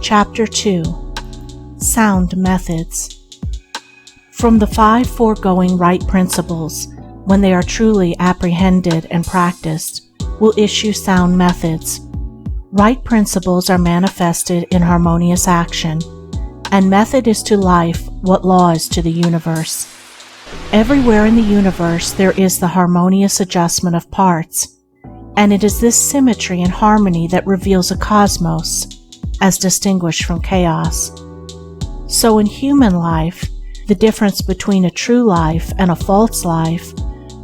Chapter 2. Sound Methods. From the 5 foregoing right principles, when they are truly apprehended and practiced, will issue sound methods. Right principles are manifested in harmonious action, and method is to life what law is to the universe. Everywhere in the universe there is the harmonious adjustment of parts, and it is this symmetry and harmony that reveals a cosmos, as distinguished from chaos. So in human life, the difference between a true life and a false life,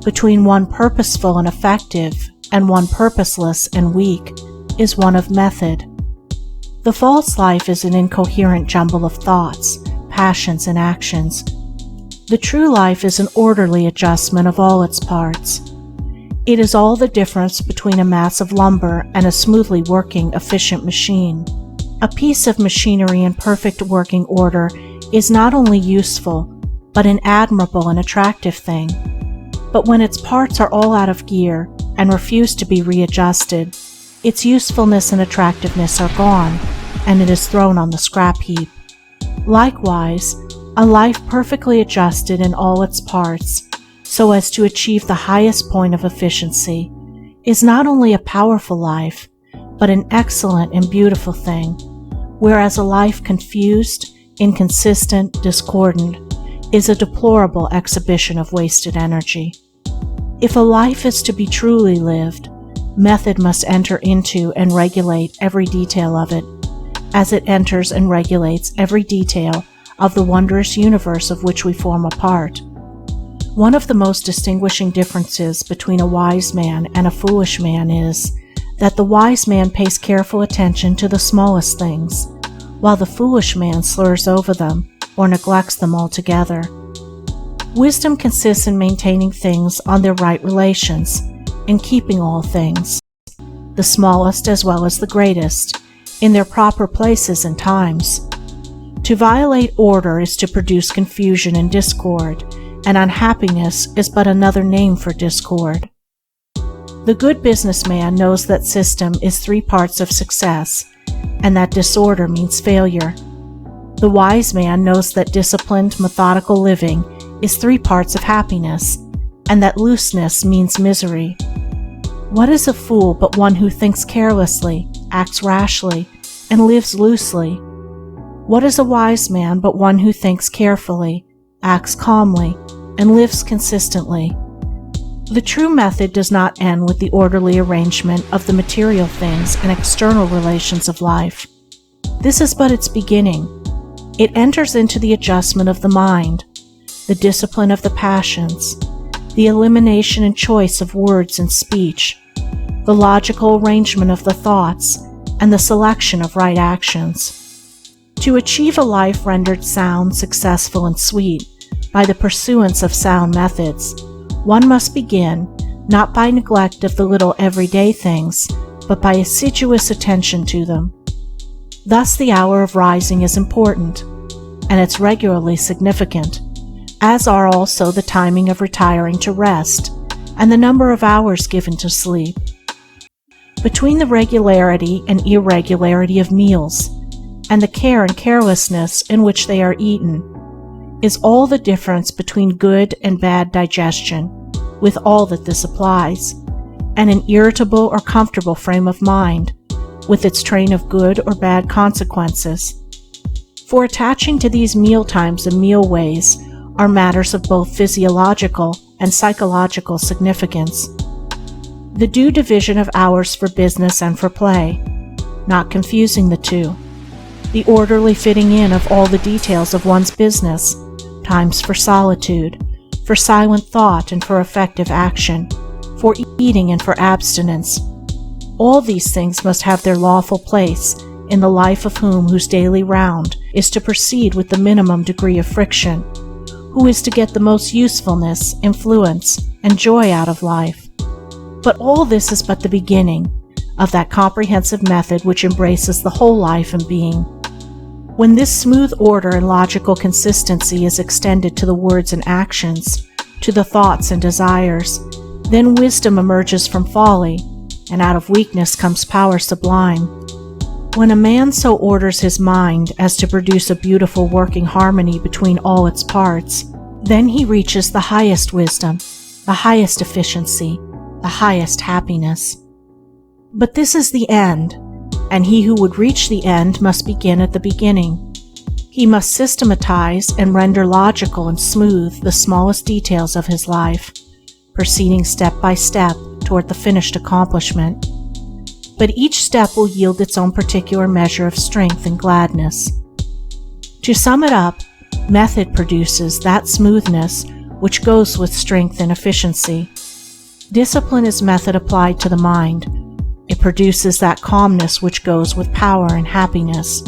between one purposeful and effective and one purposeless and weak, is one of method. The false life is an incoherent jumble of thoughts, passions, and actions. The true life is an orderly adjustment of all its parts. It is all the difference between a mass of lumber and a smoothly working, efficient machine. A piece of machinery in perfect working order is not only useful, but an admirable and attractive thing. But when its parts are all out of gear and refuse to be readjusted, its usefulness and attractiveness are gone, and it is thrown on the scrap heap. Likewise, a life perfectly adjusted in all its parts, so as to achieve the highest point of efficiency, is not only a powerful life, but an excellent and beautiful thing, whereas a life confused, inconsistent, discordant, is a deplorable exhibition of wasted energy. If a life is to be truly lived, method must enter into and regulate every detail of it, as it enters and regulates every detail of the wondrous universe of which we form a part. One of the most distinguishing differences between a wise man and a foolish man is that the wise man pays careful attention to the smallest things, while the foolish man slurs over them or neglects them altogether. Wisdom consists in maintaining things on their right relations, in keeping all things, the smallest as well as the greatest, in their proper places and times. To violate order is to produce confusion and discord, and unhappiness is but another name for discord. The good businessman knows that system is 3 parts of success, and that disorder means failure. The wise man knows that disciplined, methodical living is 3 parts of happiness, and that looseness means misery. What is a fool but one who thinks carelessly, acts rashly, and lives loosely? What is a wise man but one who thinks carefully, acts calmly, and lives consistently? The true method does not end with the orderly arrangement of the material things and external relations of life. This is but its beginning. It enters into the adjustment of the mind, the discipline of the passions, the elimination and choice of words and speech, the logical arrangement of the thoughts, and the selection of right actions. To achieve a life rendered sound, successful, and sweet by the pursuance of sound methods, one must begin not by neglect of the little everyday things, but by assiduous attention to them. Thus the hour of rising is important, and it's regularly significant, as are also the timing of retiring to rest, and the number of hours given to sleep. Between the regularity and irregularity of meals, and the care and carelessness in which they are eaten, is all the difference between good and bad digestion, with all that this applies, and an irritable or comfortable frame of mind, with its train of good or bad consequences. For attaching to these meal times and meal ways are matters of both physiological and psychological significance. The due division of hours for business and for play, not confusing the two. The orderly fitting in of all the details of one's business, times for solitude, for silent thought and for effective action, for eating and for abstinence. All these things must have their lawful place in the life of whose daily round is to proceed with the minimum degree of friction, who is to get the most usefulness, influence, and joy out of life. But all this is but the beginning of that comprehensive method which embraces the whole life and being. When this smooth order and logical consistency is extended to the words and actions, to the thoughts and desires, then wisdom emerges from folly, and out of weakness comes power sublime. When a man so orders his mind as to produce a beautiful working harmony between all its parts, then he reaches the highest wisdom, the highest efficiency, the highest happiness. But this is the end, and he who would reach the end must begin at the beginning. He must systematize and render logical and smooth the smallest details of his life, proceeding step by step toward the finished accomplishment. But each step will yield its own particular measure of strength and gladness. To sum it up, method produces that smoothness which goes with strength and efficiency. Discipline is method applied to the mind. It produces that calmness which goes with power and happiness.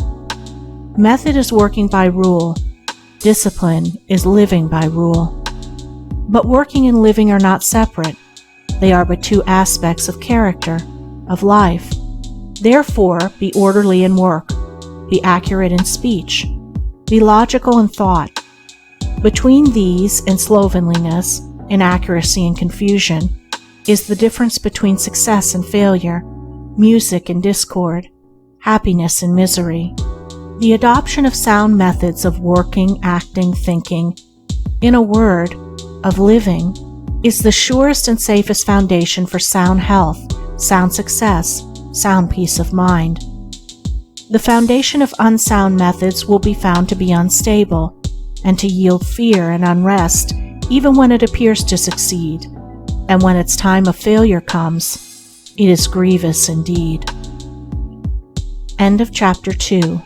Method is working by rule. Discipline is living by rule. But working and living are not separate. They are but two aspects of character, of life. Therefore, be orderly in work, be accurate in speech, be logical in thought. Between these and slovenliness, inaccuracy and confusion, is the difference between success and failure, music and discord, happiness and misery. The adoption of sound methods of working, acting, thinking, in a word, of living, is the surest and safest foundation for sound health, sound success, sound peace of mind. The foundation of unsound methods will be found to be unstable, and to yield fear and unrest even when it appears to succeed, and when its time of failure comes, it is grievous indeed. End of Chapter 2.